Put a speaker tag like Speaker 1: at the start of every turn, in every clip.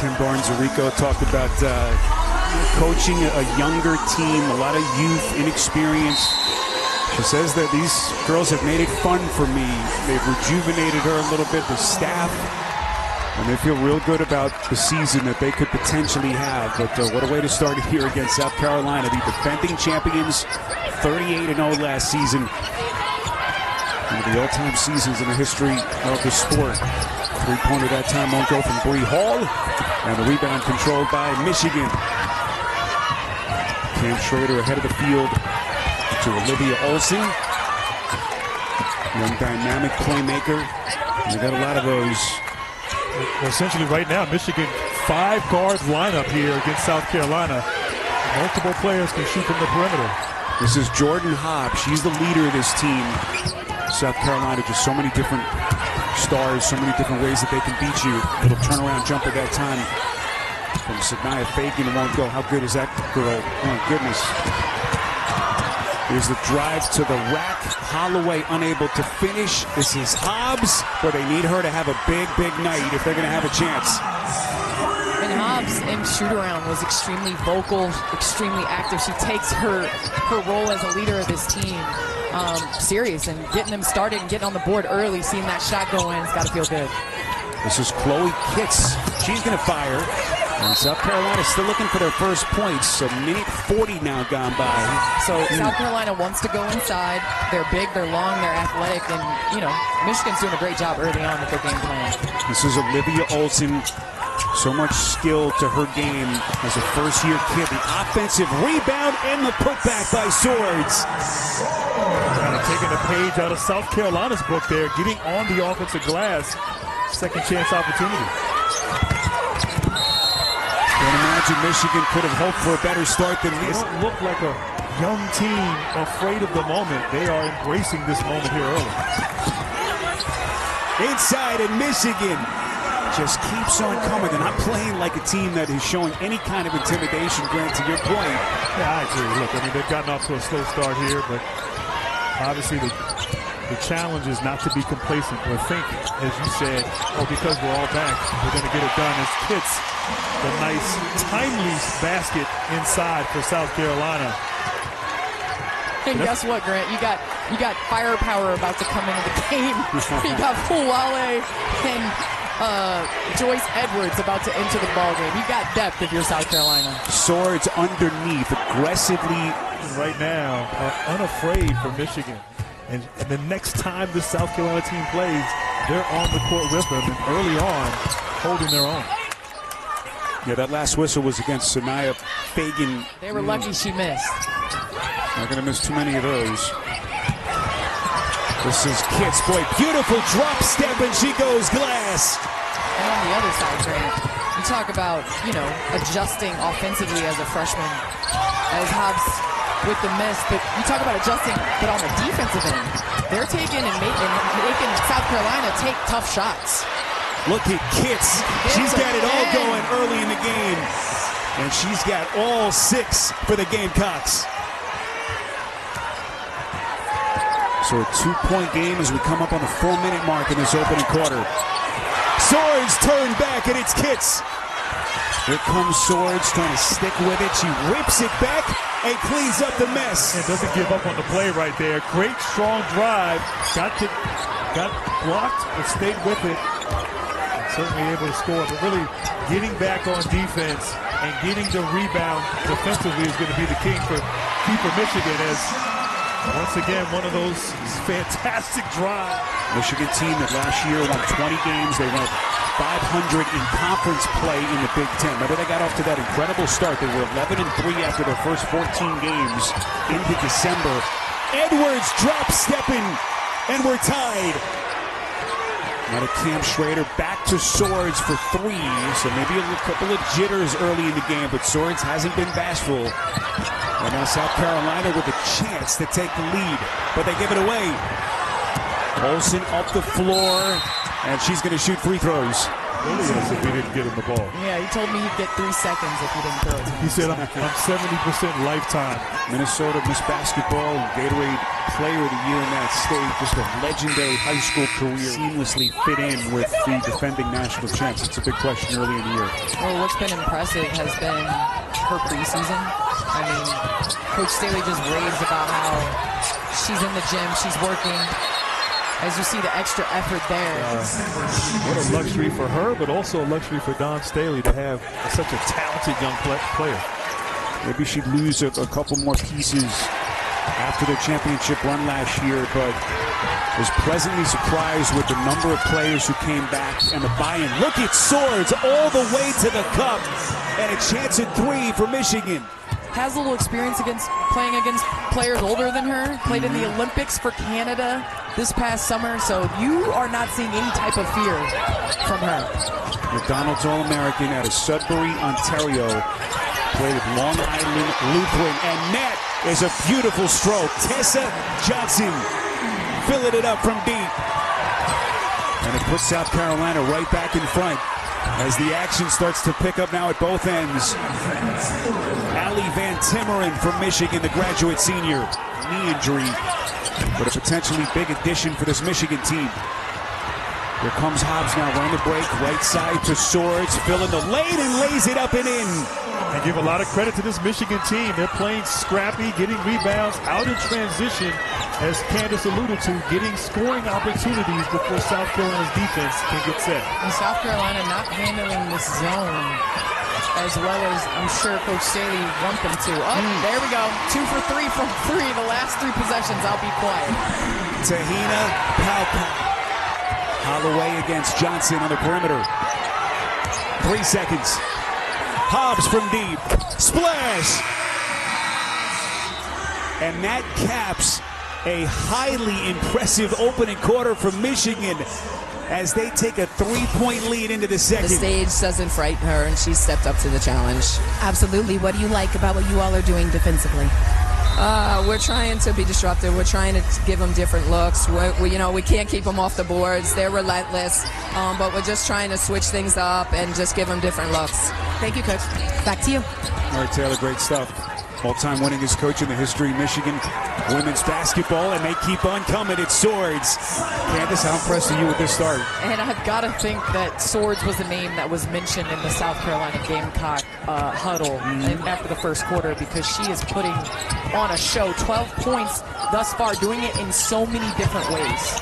Speaker 1: Kim Barnes-Arico talked about coaching a younger team, a lot of youth, inexperience. She says that these girls have made it fun for me. They've rejuvenated her a little bit, the staff, and they feel real good about the season that they could potentially have. But what a way to start it here against South Carolina, the defending champions, 38-0 last season. One of the all-time seasons in the history of the sport. Three-pointer that time won't go from Bree Hall, and the rebound controlled by Michigan. Cam Schrader ahead of the field to Olivia Olsen. Young dynamic playmaker. They got a lot of those.
Speaker 2: Well, essentially right now, Michigan 5-guard lineup here against South Carolina. Multiple players can shoot from the perimeter.
Speaker 1: This is Jordan Hobbs. She's the leader of this team. South Carolina, just so many different stars, so many different ways that they can beat you. Little turnaround jumper that time from Syla Fagan won't go. How good is that girl? Oh my goodness. Here's the drive to the rack. Holloway unable to finish. This is Hobbs, where they need her to have a big, big night if they're going to have a chance.
Speaker 3: And Hobbs in shoot-around was extremely vocal, extremely active. She takes her role as a leader of this team serious, and getting them started and getting on the board early, seeing that shot go in, it's got to feel good.
Speaker 1: This is Chloe Kitts. She's going to fire. And South Carolina still looking for their first points. A minute 40 now gone by.
Speaker 3: So South Carolina wants to go inside. They're big, they're long, they're athletic, and, you know, Michigan's doing a great job early on with their game plan.
Speaker 1: This is Olivia Olsen. So much skill to her game as a first-year kid. The offensive rebound and the putback by Swords.
Speaker 2: Kind of taking a page out of South Carolina's book there, getting on the offensive glass. Second chance opportunity.
Speaker 1: Can't imagine Michigan could have hoped for a better start than this.
Speaker 2: They don't look like a young team afraid of the moment. They are embracing this moment here early.
Speaker 1: Inside, and Michigan just keeps on coming. They're not playing like a team that is showing any kind of intimidation, Grant, to your point.
Speaker 2: Yeah, I agree. Look, I mean, they've gotten off to a slow start here, but obviously the challenge is not to be complacent or think, as you said, oh, because we're all back, we're going to get it done. As Kitts, the nice, timely basket inside for South Carolina.
Speaker 3: And guess what, Grant? You got firepower about to come into the game. You got Fulale and Joyce Edwards about to enter the ballgame. You got depth if you're South Carolina.
Speaker 1: Swords underneath, aggressively.
Speaker 2: Right now, unafraid for Michigan. And the next time the South Carolina team plays, they're on the court with them, and early on, holding their own.
Speaker 1: Yeah, that last whistle was against Syla Fagan.
Speaker 3: They were lucky she missed.
Speaker 1: Not going to miss too many of those. This is Kitts. Boy, beautiful drop step, and she goes glass.
Speaker 3: And on the other side, Grant, you talk about, you know, adjusting offensively as a freshman, as Hobbs with the miss, but you talk about adjusting, but on the defensive end, they're taking and making South Carolina take tough shots.
Speaker 1: Look at Kitts. She's got it all going early in the game, and she's got all 6 for the Gamecocks. So a 2-point game as we come up on the 4-minute mark in this opening quarter. Swords turn back, and it's Kitts. Here comes Swords trying to stick with it. She whips it back and cleans up the mess.
Speaker 2: And doesn't give up on the play right there. Great strong drive. Got blocked, but stayed with it. And certainly able to score. But really getting back on defense and getting the rebound defensively is going to be the key for Michigan, as once again, one of those fantastic drives.
Speaker 1: Michigan team that last year won 20 games. They went 500 in conference play in the Big Ten. Remember, they got off to that incredible start. They were 11-3 after their first 14 games into December. Edwards drop stepping, and we're tied. Now to Cam Schrader, back to Swords for 3. So maybe a couple of jitters early in the game, but Swords hasn't been bashful. And now South Carolina with a chance to take the lead, but they give it away. Olsen up the floor, and she's going to shoot free throws.
Speaker 2: Really is if he didn't get him the ball.
Speaker 3: Yeah, he told me he'd get 3 seconds if he didn't throw it to him.
Speaker 2: He said, I'm 70% lifetime.
Speaker 1: Minnesota Miss Basketball and Gatorade Player of the Year in that state. Just a legendary high school career. Seamlessly fit in with the defending national champs. It's a big question early in the year.
Speaker 3: Well, what's been impressive has been her preseason. I mean, Coach Staley just raves about how she's in the gym, she's working. As you see the extra effort there.
Speaker 2: What a luxury for her, but also a luxury for Don Staley to have such a talented young player.
Speaker 1: Maybe she'd lose a couple more pieces after their championship run last year, but was pleasantly surprised with the number of players who came back and the buy-in. Look at Swords all the way to the cup, and a chance at 3 for Michigan.
Speaker 3: Has a little experience playing against players older than her. Played in the Olympics for Canada this past summer, so you are not seeing any type of fear from her.
Speaker 1: McDonald's All-American out of Sudbury, Ontario. Played at Long Island Lutheran, and net is a beautiful stroke. Tessa Johnson filling it up from deep. And it puts South Carolina right back in front as the action starts to pick up now at both ends. Allie Van Timmeren from Michigan, the graduate senior. Knee injury, but a potentially big addition for this Michigan team. Here comes Hobbs now running the break, right side to Swords, filling the lane and lays it up and in.
Speaker 2: I give a lot of credit to this Michigan team. They're playing scrappy, getting rebounds, out in transition, as Candace alluded to, getting scoring opportunities before South Carolina's defense can get set.
Speaker 3: And South Carolina not handling this zone as well as I'm sure Coach Staley want them to. Oh, there we go. 2 for 3 from 3. The last 3 possessions, I'll be quiet.
Speaker 1: Tahina Palpal. Holloway against Johnson on the perimeter. 3 seconds. Hobbs from deep. Splash! And that caps a highly impressive opening quarter from Michigan as they take a 3-point lead into the second.
Speaker 4: The stage doesn't frighten her, and she stepped up to the challenge.
Speaker 5: Absolutely. What do you like about what you all are doing defensively?
Speaker 4: We're trying to be disruptive. We're trying to give them different looks. We can't keep them off the boards. They're relentless, but we're just trying to switch things up and just give them different looks.
Speaker 5: Thank you, Coach. Back to you.
Speaker 1: All right, Taylor, great stuff. All-time winningest coach in the history of Michigan women's basketball, and they keep on coming. It's Swords. Candace, how impressed are you with this start?
Speaker 3: And I've got to think that Swords was the name that was mentioned in the South Carolina Gamecock huddle after the first quarter, because she is putting on a show. 12 points thus far, doing it in so many different ways.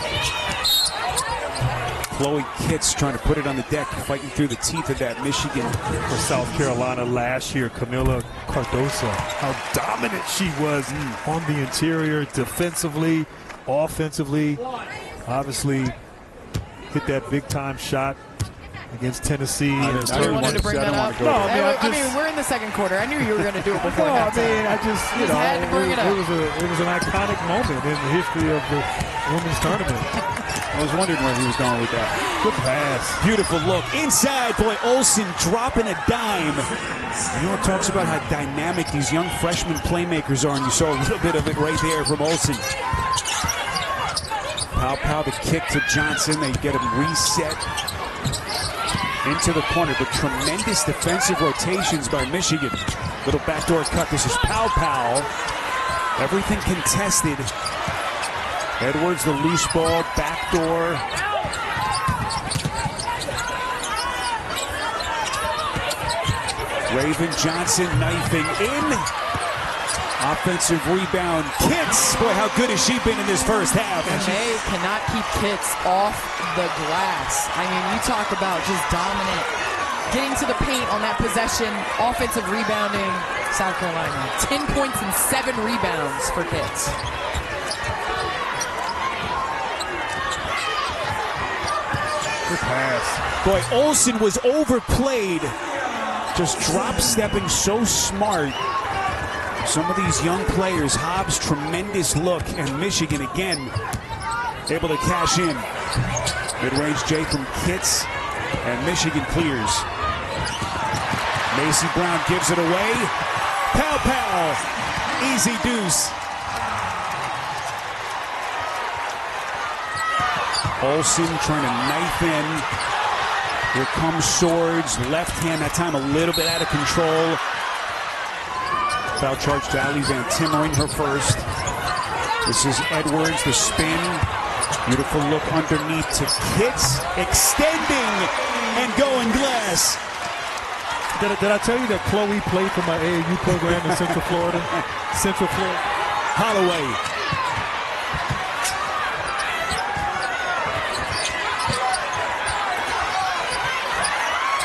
Speaker 1: Chloe Kitts trying to put it on the deck, fighting through the teeth of that Michigan.
Speaker 2: For South Carolina last year, Camila Cardoso, how dominant she was on the interior, defensively, offensively. Obviously, hit that big-time shot against Tennessee.
Speaker 3: I wanted to bring that up. I mean, we're in the second quarter. I knew you were going to do it before.
Speaker 2: I just,
Speaker 3: had to bring it up.
Speaker 2: It was an iconic moment in the history of the women's tournament.
Speaker 1: I was wondering where he was going with that.
Speaker 2: Good pass.
Speaker 1: Beautiful look. Inside, boy, Olsen dropping a dime. You know, it talks about how dynamic these young freshman playmakers are, and you saw a little bit of it right there from Olsen. Pow, the kick to Johnson. They get him reset into the corner, but tremendous defensive rotations by Michigan. Little backdoor cut. This is Pow. Everything contested. Edwards, the loose ball, backdoor. Raven Johnson knifing in. Offensive rebound. Kitts, boy, how good has she been in this first half?
Speaker 3: And they cannot keep Kitts off the glass. I mean, you talk about just dominant, getting to the paint on that possession, offensive rebounding. South Carolina, 10 points and 7 rebounds for Kitts.
Speaker 2: Good pass.
Speaker 1: Boy, Olsen was overplayed. Just drop-stepping so smart. Some of these young players, Hobbs, tremendous look, and Michigan again able to cash in. Mid-range J from Kitts, and Michigan clears. Macy Brown gives it away. Pow. Easy deuce. Olsen trying to knife in. Here comes Swords, left hand, that time a little bit out of control. Foul charge to Ali Van Timmering, her first. This is Edwards, the spin. Beautiful look underneath to Kitts, extending and going glass.
Speaker 2: Did I tell you that Chloe played for my AAU program in Central Florida? Central Florida.
Speaker 1: Holloway.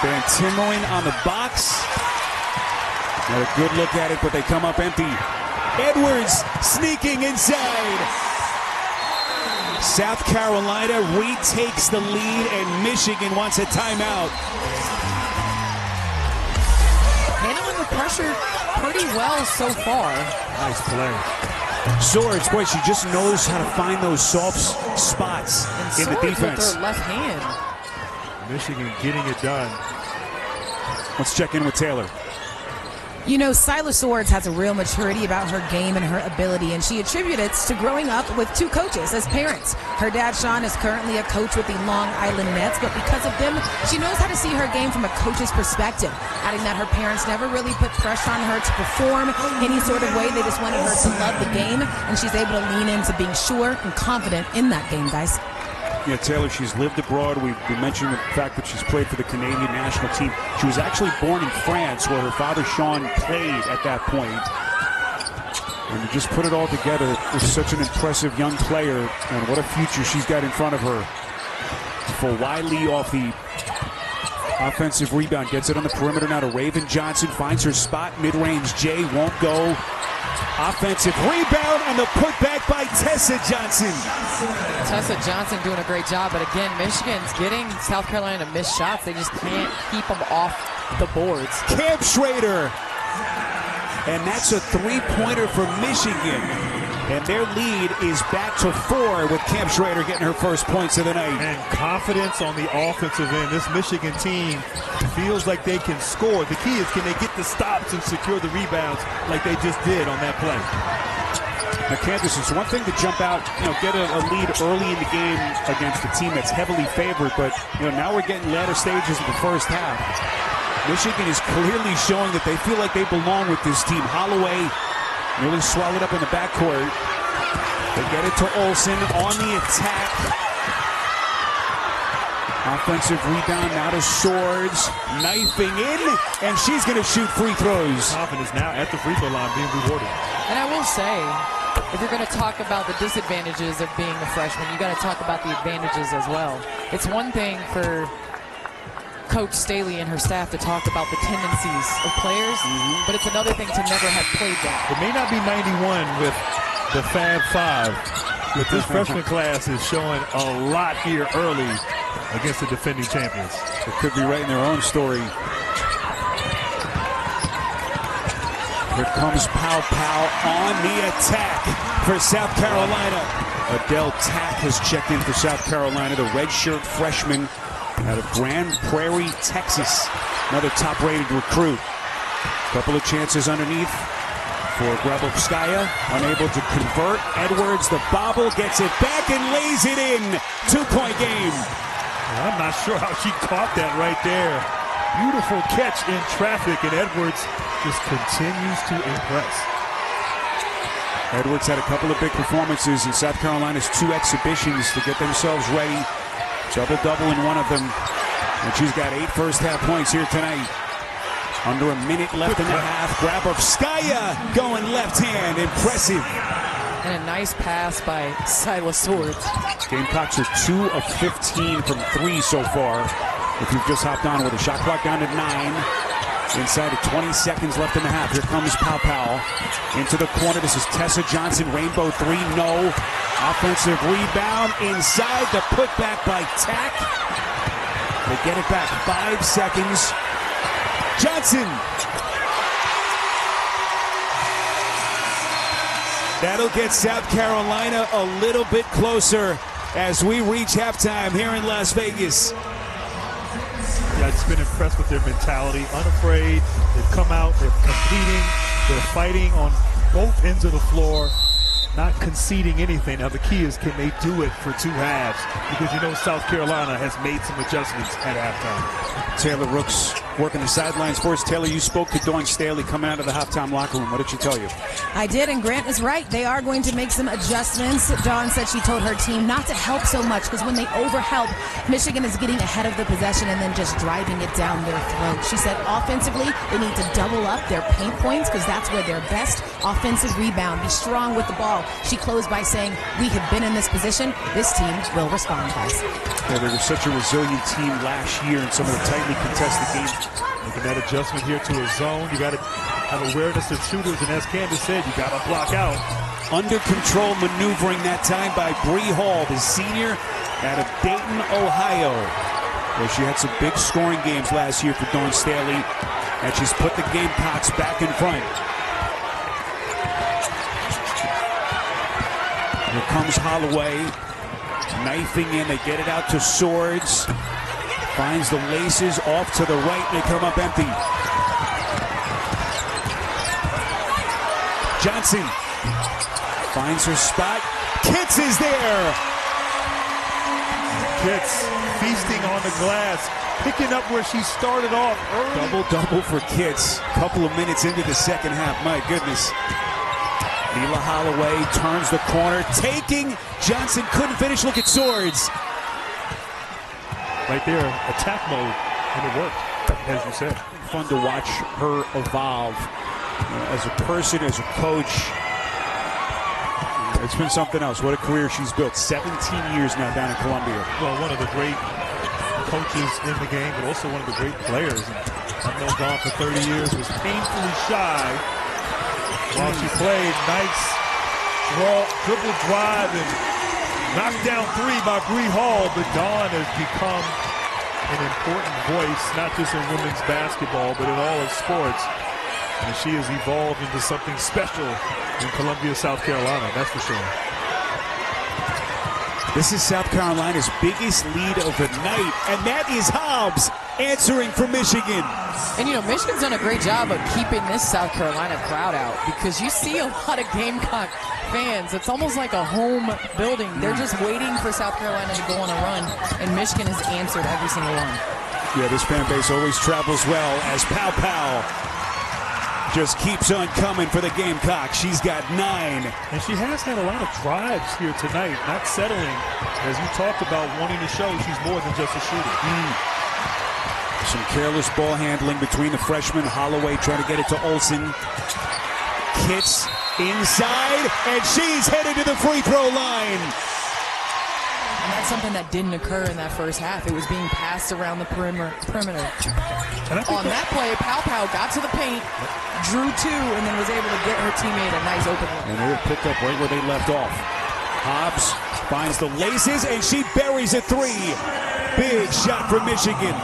Speaker 1: Van Timmering on the box. Not a good look at it, but they come up empty. Edwards sneaking inside. South Carolina retakes the lead, and Michigan wants a timeout.
Speaker 3: Handling the pressure pretty well so far.
Speaker 2: Nice play.
Speaker 1: Swords, boy, she just knows how to find those soft spots in the defense.
Speaker 3: With her left hand.
Speaker 2: Michigan getting it done.
Speaker 1: Let's check in with Taylor.
Speaker 5: You know, Syla Swords has a real maturity about her game and her ability, and she attributes it to growing up with two coaches as parents. Her dad, Sean, is currently a coach with the Long Island Nets, but because of them, she knows how to see her game from a coach's perspective, adding that her parents never really put pressure on her to perform any sort of way. They just wanted her to love the game, and she's able to lean into being sure and confident in that game, guys.
Speaker 1: Yeah, Taylor, she's lived abroad. We mentioned the fact that she's played for the Canadian national team. She was actually born in France, where her father, Sean, played at that point. And to just put it all together with such an impressive young player, and what a future she's got in front of her. For Wiley off the offensive rebound, gets it on the perimeter now to Raven Johnson, finds her spot, mid-range J, won't go. Offensive rebound and the putback by Tessa Johnson.
Speaker 3: Tessa Johnson doing a great job, but again, Michigan's getting South Carolina to miss shots. They just can't keep them off the boards.
Speaker 1: Camp Schrader. And that's a three-pointer for Michigan. And their lead is back to 4 with Camp Schrader getting her first points of the night.
Speaker 2: And confidence on the offensive end. This Michigan team feels like they can score. The key is, can they get the stops and secure the rebounds like they just did on that play?
Speaker 1: Now, Kansas, it's one thing to jump out, get a lead early in the game against a team that's heavily favored, but now we're getting latter stages of the first half. Michigan is clearly showing that they feel like they belong with this team. Holloway really swallowed up in the backcourt. They get it to Olsen on the attack. Offensive rebound now to Swords, knifing in, and she's going to shoot free throws.
Speaker 2: Confidence now at the free throw line being rewarded.
Speaker 3: And I will say, if you're going to talk about the disadvantages of being a freshman, you got to talk about the advantages as well. It's one thing for Coach Staley and her staff to talk about the tendencies of players, but it's another thing to never have played that.
Speaker 2: It may not be 91 with the Fab Five, but this freshman class is showing a lot here early against the defending champions.
Speaker 1: It could be writing their own story. Here comes Pow Pow on the attack for South Carolina. Adele Tack has checked in for South Carolina, the redshirt freshman out of Grand Prairie, Texas. Another top-rated recruit. Couple of chances underneath for Grabovskaya, unable to convert. Edwards, the bobble, gets it back and lays it in. 2-point game.
Speaker 2: I'm not sure how she caught that right there. Beautiful catch in traffic, and Edwards just continues to impress.
Speaker 1: Edwards had a couple of big performances in South Carolina's 2 exhibitions to get themselves ready. Double-double in one of them. And she's got 8 first-half points here tonight. Under a minute left in the half. Grabovskaya going left hand. Impressive.
Speaker 3: And a nice pass by Syla Swords.
Speaker 1: Gamecocks are 2 of 15 from 3 so far. If you've just hopped on with a shot clock down to 9. Inside of 20 seconds left in the half. Here comes Pow Pow into the corner. This is Tessa Johnson. Rainbow 3, no. Offensive rebound inside. The putback by Tack. They get it back. 5 seconds. Johnson. That'll get South Carolina a little bit closer as we reach halftime here in Las Vegas.
Speaker 2: Yeah, I've just been impressed with their mentality. Unafraid. They've come out. They're competing. They're fighting on both ends of the floor. not conceding anything. Now the key is, can they do it for 2 halves? Because you know South Carolina has made some adjustments at halftime.
Speaker 1: Taylor Rooks working the sidelines for us. Taylor, you spoke to Dawn Staley coming out of the halftime locker room. What did she tell you?
Speaker 5: I did, and Grant is right. They are going to make some adjustments. Dawn said she told her team not to help so much because when they overhelp, Michigan is getting ahead of the possession and then just driving it down their throat. She said offensively, they need to double up their paint points because that's where their best offensive rebound. Be strong with the ball. She closed by saying, we have been in this position. This team will respond, guys.
Speaker 1: Yeah, they were such a resilient team last year in some of the tightly contested games.
Speaker 2: Making that adjustment here to a zone. You got to have awareness of shooters, and as Candace said, you got to block out.
Speaker 1: Under control maneuvering that time by Bree Hall, the senior out of Dayton, Ohio. Where she had some big scoring games last year for Dawn Staley, and she's put the Gamecocks back in front. Here comes Holloway, knifing in. They get it out to Swords. Finds the laces off to the right. They come up empty. Johnson finds her spot. Kitts is there.
Speaker 2: Kitts feasting on the glass, picking up where she started off early.
Speaker 1: Double for Kitts. Couple of minutes into the second half. My goodness. Mila Holloway turns the corner, taking. Johnson couldn't finish. Look at Swords.
Speaker 2: Right there, attack mode, and it worked, as you said.
Speaker 1: Fun to watch her evolve as a person, as a coach. It's been something else. What a career she's built. 17 years now down in Columbia.
Speaker 2: Well, one of the great coaches in the game, but also one of the great players. And I've known Dawn for 30 years, was painfully shy while she played. Nice dribble drive and knocked down 3 by Bree Hall, but Dawn has become an important voice, not just in women's basketball, but in all of sports. And she has evolved into something special in Columbia, South Carolina, that's for sure.
Speaker 1: This is South Carolina's biggest lead of the night, and that is Hobbs answering for Michigan.
Speaker 3: And, you know, Michigan's done a great job of keeping this South Carolina crowd out because you see a lot of Gamecock fans. It's almost like a home building. They're just waiting for South Carolina to go on a run, and Michigan has answered every single one.
Speaker 1: Yeah, this fan base always travels well as Pow Pow just keeps on coming for the Gamecocks. She's got 9.
Speaker 2: And she has had a lot of drives here tonight, not settling. As you talked about wanting to show she's more than just a shooter.
Speaker 1: Some careless ball handling between the freshmen. Holloway trying to get it to Olsen. Kitts inside, and she's headed to the free throw line.
Speaker 3: And that's something that didn't occur in that first half. It was being passed around the perimeter. On that play, Pow Pow got to the paint, drew 2, and then was able to get her teammate a nice open look.
Speaker 1: And they were picked up right where they left off. Hobbs finds the laces, and she buries a 3. Big shot for Michigan.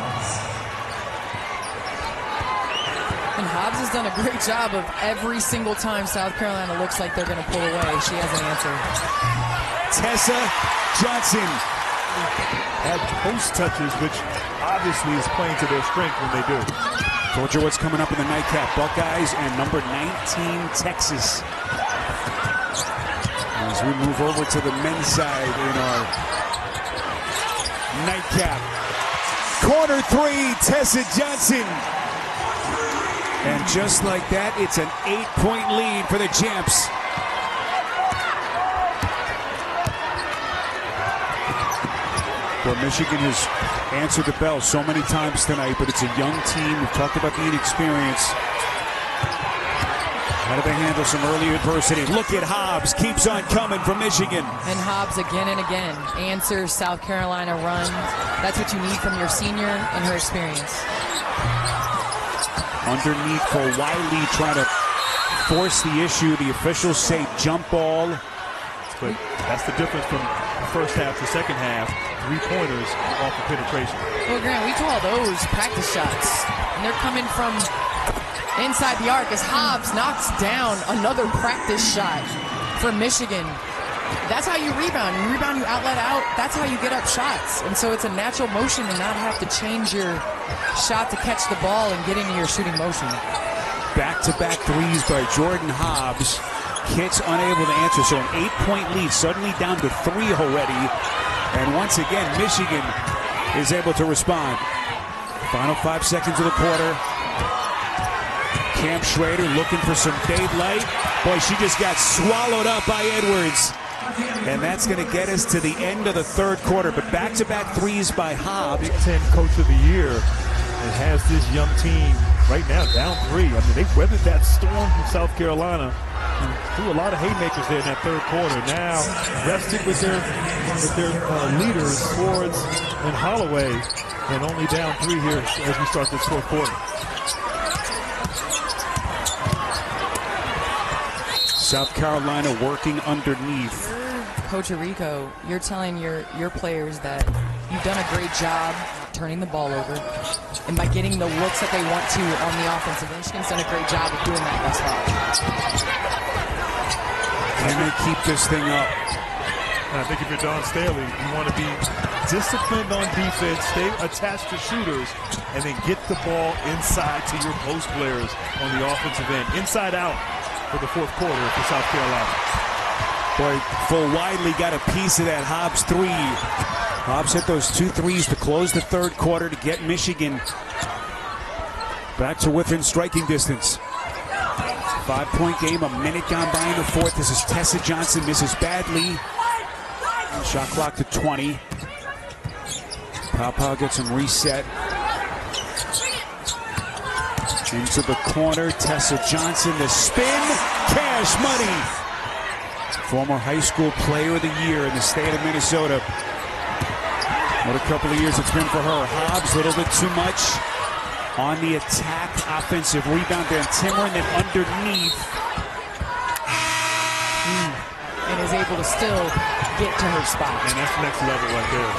Speaker 3: And Hobbs has done a great job of every single time South Carolina looks like they're going to pull away, she has an answer.
Speaker 1: Tessa Johnson
Speaker 2: had post touches, which obviously is playing to their strength when they do.
Speaker 1: Told you what's coming up in the nightcap. Buckeyes and number 19, Texas. As we move over to the men's side in our nightcap. Corner 3, Tessa Johnson. And just like that, it's an 8-point lead for the champs. Well, Michigan has answered the bell so many times tonight, but it's a young team. We've talked about the inexperience. How do they handle some early adversity? Look at Hobbs, keeps on coming for Michigan.
Speaker 3: And Hobbs again and again answers South Carolina runs. That's what you need from your senior and her experience.
Speaker 1: Underneath for Wiley, trying to force the issue. The officials say jump ball.
Speaker 2: But that's the difference from the first half to second half. 3-pointers off the penetration.
Speaker 3: Well, Grant, we call those practice shots. And they're coming from inside the arc as Hobbs knocks down another practice shot for Michigan. That's how you rebound. You rebound, you outlet out. That's how you get up shots. And so it's a natural motion to not have to change your shot to catch the ball and get into your shooting motion.
Speaker 1: Back-to-back threes by Jordan Hobbs. Kitts unable to answer, so an 8-point lead suddenly down to 3 already. And once again, Michigan is able to respond. Final 5 seconds of the quarter. Cam Schrader looking for some daylight. Boy, she just got swallowed up by Edwards. And that's going to get us to the end of the third quarter. But back-to-back threes by Hobbs.
Speaker 2: Big Ten Coach of the Year, and has this young team right now down 3. I mean, they weathered that storm from South Carolina. And threw a lot of haymakers there in that third quarter. Now rested with their leaders, Swords and Holloway, and only down 3 here as we start this fourth quarter.
Speaker 1: South Carolina working underneath.
Speaker 3: Coach Rico, you're telling your players that you've done a great job turning the ball over, and by getting the looks that they want to on the offensive end, Michigan's done a great job of doing that thus far.
Speaker 1: Can they keep this thing up?
Speaker 2: And I think if you're Don Staley, you want to be disciplined on defense, stay attached to shooters, and then get the ball inside to your post players on the offensive end, inside out for the fourth quarter for South Carolina.
Speaker 1: Boy, Full Widely got a piece of that Hobbs 3. Hobbs hit those 2 threes to close the third quarter to get Michigan back to within striking distance. 5-point game, a minute gone by in the fourth. This is Tessa Johnson, misses badly. Shot clock to 20. Pow gets him reset. Into the corner, Tessa Johnson, the spin, cash money. Former high school player of the year in the state of Minnesota. What a couple of years it's been for her. Hobbs, a little bit too much on the attack. Offensive rebound there. Timmer, and then underneath.
Speaker 3: And is able to still get to her spot.
Speaker 2: And that's next level right there.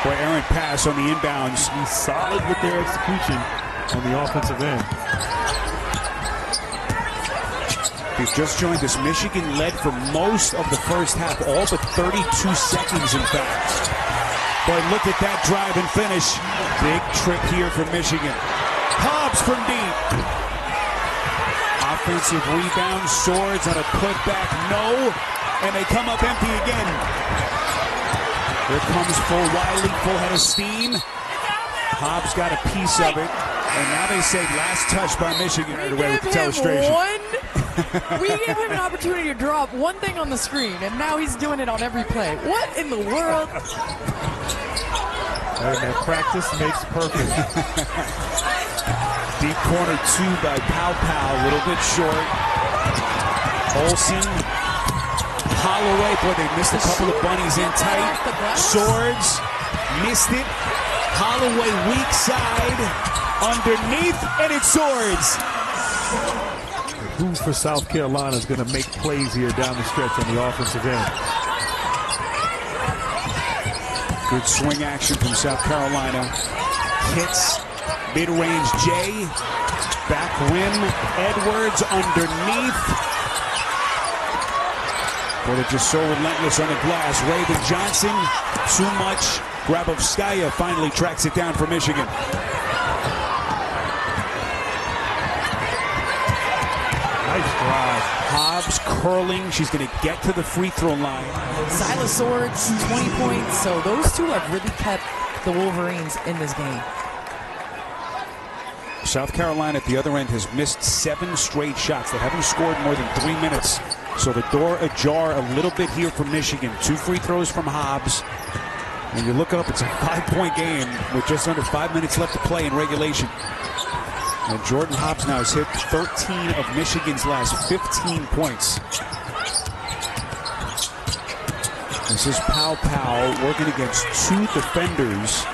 Speaker 1: Boy, errant pass on the inbounds.
Speaker 2: He's solid with their execution on the offensive end.
Speaker 1: They've just joined us. Michigan led for most of the first half, all but 32 seconds, in fact. Boy, look at that drive and finish. Big trick here for Michigan. Hobbs from deep. Offensive rebound. Swords on a putback. No. And they come up empty again. Here comes Full Wiley, full head of steam. Hobbs got a piece of it. And now they say last touch by Michigan right away with the illustration.
Speaker 3: We gave him an opportunity to drop one thing on the screen, and now he's doing it on every play. What in the world?
Speaker 2: And practice makes perfect.
Speaker 1: Deep corner 2 by Pow, a little bit short. Olsen, Holloway, boy, they missed a couple of bunnies in tight. Swords, missed it. Holloway weak side, underneath, and it's Swords.
Speaker 2: Who for South Carolina is going to make plays here down the stretch on the offensive end?
Speaker 1: Good swing action from South Carolina. Hits mid-range J. Back rim. Edwards underneath. Boy, they're just so relentless on the glass. Raven Johnson, too much. Grabovskaya finally tracks it down for Michigan.
Speaker 2: Nice drive.
Speaker 1: Hobbs curling. She's going to get to the free throw line.
Speaker 3: Syla Swords, 20 points. So those two have really kept the Wolverines in this game.
Speaker 1: South Carolina at the other end has missed 7 straight shots. They haven't scored more than 3 minutes. So the door ajar a little bit here for Michigan. 2 free throws from Hobbs. When you look up, it's a 5-point game with just under 5 minutes left to play in regulation. And Jordan Hobbs now has hit 13 of Michigan's last 15 points. This is Pow working against 2 defenders.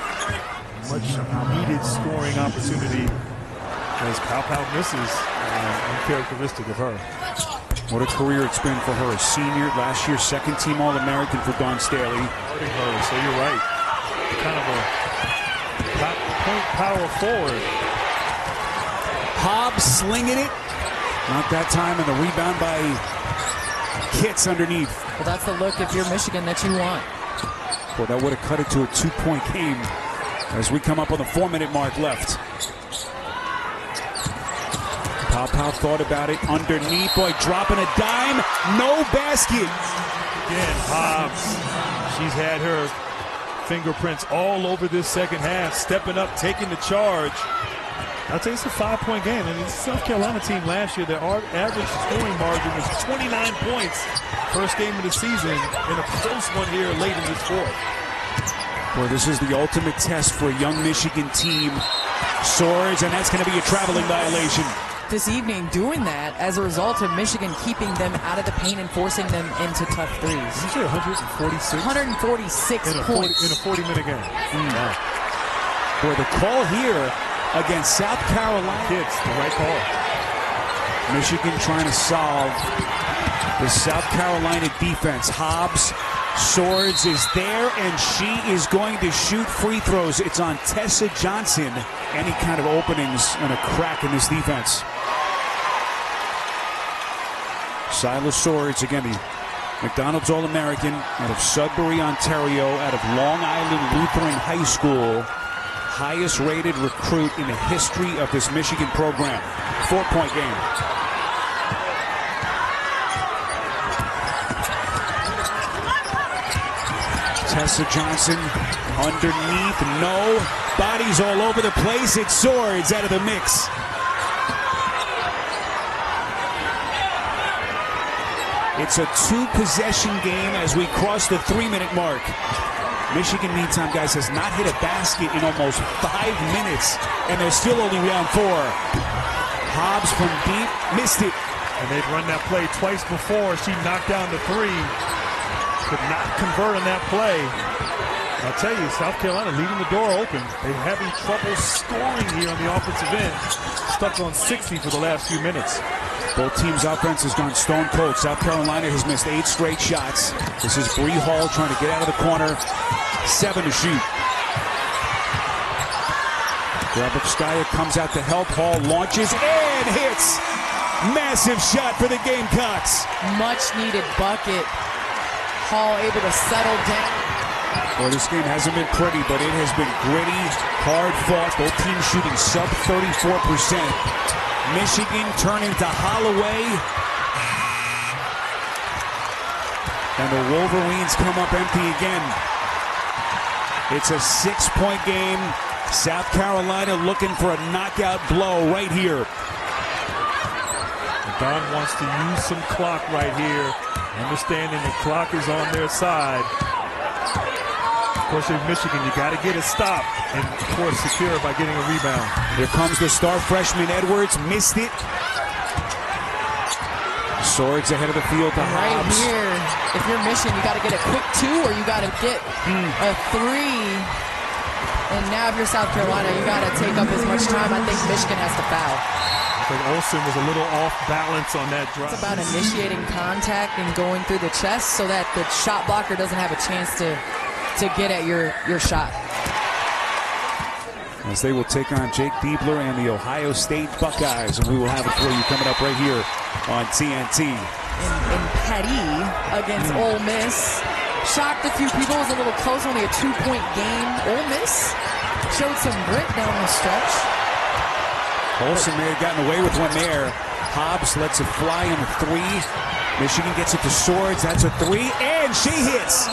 Speaker 2: Much needed scoring opportunity as Pow misses. Uncharacteristic of her.
Speaker 1: What a career it's been for her. A senior, last year, second-team All-American for Don Staley.
Speaker 2: Her, so you're right. Kind of a point power forward.
Speaker 1: Hobbs slinging it. Not that time, and the rebound by Kitts underneath.
Speaker 3: Well, that's the look if you're Michigan that you want.
Speaker 1: Well, that would have cut it to a 2-point game as we come up on the 4-minute mark left. Pow thought about it. Underneath, boy, dropping a dime. No basket.
Speaker 2: Again, Hobbs. She's had her fingerprints all over this second half, stepping up, taking the charge. I'll tell you, it's a 5-point game. And the South Carolina team last year, their average scoring margin was 29 points. First game of the season, and a close one here late in this fourth.
Speaker 1: Boy, this is the ultimate test for a young Michigan team. Swords, and that's going to be a traveling violation.
Speaker 3: This evening doing that as a result of Michigan keeping them out of the paint and forcing them into tough threes.
Speaker 2: Did you say 146?
Speaker 3: 146 points.
Speaker 2: In a 40-minute game. Wow.
Speaker 1: Boy, the call here against South Carolina.
Speaker 2: It's the right call.
Speaker 1: Michigan trying to solve the South Carolina defense. Hobbs, Swords is there, and she is going to shoot free throws. It's on Tessa Johnson. Any kind of openings and a crack in this defense. Syla Swords, again, the McDonald's All-American out of Sudbury, Ontario, out of Long Island Lutheran High School. Highest rated recruit in the history of this Michigan program. 4-point game. Tessa Johnson underneath, no. Bodies all over the place. It's Swords out of the mix. It's a 2-possession game as we cross the 3-minute mark. Michigan, meantime, guys, has not hit a basket in almost 5 minutes, and they're still only round 4. Hobbs from deep, missed it.
Speaker 2: And they've run that play twice before. She knocked down the 3. Could not convert on that play. I'll tell you, South Carolina leaving the door open. They're having trouble scoring here on the offensive end. Stuck on 60 for the last few minutes.
Speaker 1: Both teams' offense has gone stone cold. South Carolina has missed 8 straight shots. This is Bree Hall trying to get out of the corner. 7 to shoot. Grabowskaia comes out to help. Hall launches and hits. Massive shot for the Gamecocks.
Speaker 3: Much needed bucket. Hall able to settle down.
Speaker 1: Well, this game hasn't been pretty, but it has been gritty, hard fought. Both teams shooting sub 34%. Michigan turning to Holloway. And the Wolverines come up empty again. It's a 6-point game. South Carolina looking for a knockout blow right here.
Speaker 2: Don wants to use some clock right here, understanding the clock is on their side. Of course, in Michigan, you got to get a stop and, of course, secure by getting a rebound.
Speaker 1: Here comes the star freshman Edwards, missed it. Swords ahead of the field to
Speaker 3: Right
Speaker 1: Hobbs.
Speaker 3: here, if you're Michigan, you got to get a quick 2 or you got to get a 3. And now if you're South Carolina, you got to take up as much time. I think Michigan has to foul.
Speaker 2: I think Olsen was a little off balance on that drive.
Speaker 3: It's about initiating contact and going through the chest so that the shot blocker doesn't have a chance to get at your shot.
Speaker 1: As they will take on Jake Diebler and the Ohio State Buckeyes. And we will have it for you coming up right here on TNT.
Speaker 3: And Petty against Ole Miss. Shocked a few people. It was a little close, only a 2-point game. Ole Miss showed some grit down the stretch.
Speaker 1: Olsen may have gotten away with one there. Hobbs lets it fly on the 3. Michigan gets it to Swords. That's a 3, and she hits.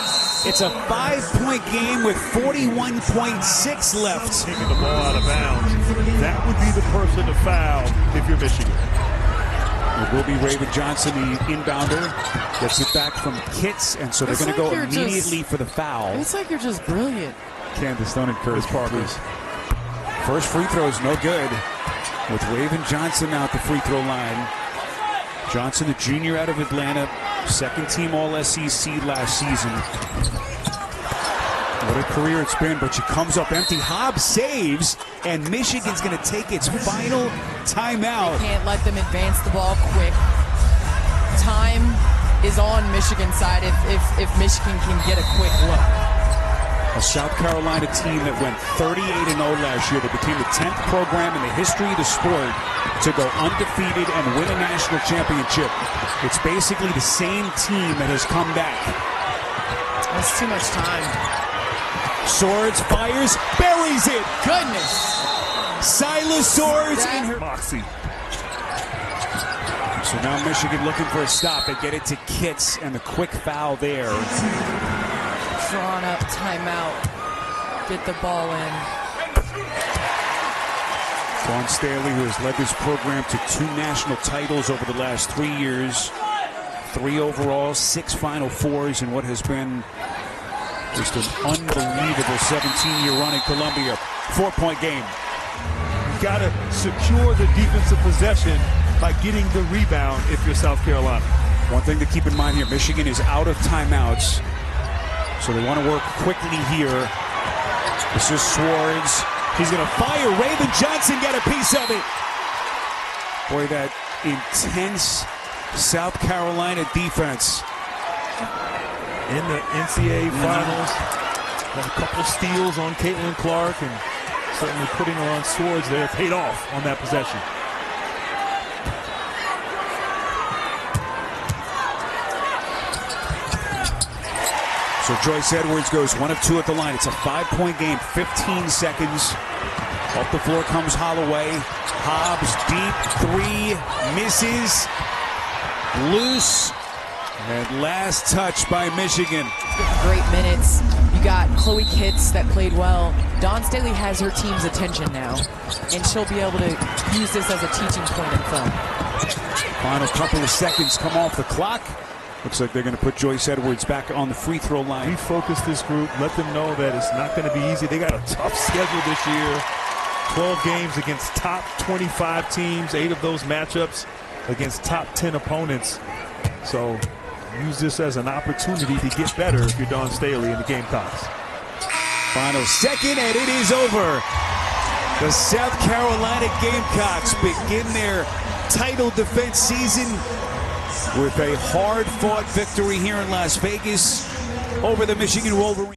Speaker 1: It's a 5-point game with 41.6 left.
Speaker 2: Taking the ball out of bounds. That would be the person to foul if you're Michigan.
Speaker 1: It will be Raven Johnson, the inbounder. Gets it back from Kitts, and so they're going to go immediately for the foul.
Speaker 3: It's like you're just brilliant.
Speaker 1: Candace, don't encourage please. First free throw is no good. With Raven Johnson now at the free throw line. Johnson, the junior out of Atlanta, second-team All-SEC last season. What a career it's been, but she comes up empty. Hobbs saves, and Michigan's going to take its final timeout.
Speaker 3: Can't let them advance the ball quick. Time is on Michigan's side if Michigan can get a quick look.
Speaker 1: A South Carolina team that went 38-0 last year. That became the 10th program in the history of the sport to go undefeated and win a national championship. It's basically the same team that has come back.
Speaker 3: That's too much time.
Speaker 1: Swords fires, buries it.
Speaker 3: Goodness.
Speaker 1: Syla Swords in her.
Speaker 2: Moxie.
Speaker 1: So now Michigan looking for a stop and get it to Kitts, and the quick foul there.
Speaker 3: Drawn up timeout. Get the ball in.
Speaker 1: Dawn Staley, who has led this program to 2 national titles over the last 3 years. 3 overall, 6 Final Fours in what has been just an unbelievable 17-year run in Columbia. 4-point game.
Speaker 2: You got to secure the defensive possession by getting the rebound if you're South Carolina.
Speaker 1: One thing to keep in mind here, Michigan is out of timeouts, so they want to work quickly here. This is Swords. He's going to fire. Raven Johnson got a piece of it. Boy, that intense South Carolina defense.
Speaker 2: In the NCAA finals, got a couple steals on Caitlin Clark, and certainly putting her on Swords there paid off on that possession.
Speaker 1: So Joyce Edwards goes 1 of 2 at the line. It's a 5-point game, 15 seconds. Off the floor comes Holloway. Hobbs deep, 3, misses, loose, and last touch by Michigan.
Speaker 3: Great minutes. You got Chloe Kitts that played well. Dawn Staley has her team's attention now, and she'll be able to use this as a teaching point in film.
Speaker 1: Final couple of seconds come off the clock. Looks like they're going to put Joyce Edwards back on the free throw line.
Speaker 2: Refocus this group. Let them know that it's not going to be easy. They got a tough schedule this year. 12 games against top 25 teams. 8 of those matchups against top 10 opponents. So use this as an opportunity to get better if you're Dawn Staley and the Gamecocks.
Speaker 1: Final second, and it is over. The South Carolina Gamecocks begin their title defense season with a hard-fought victory here in Las Vegas over the Michigan Wolverines.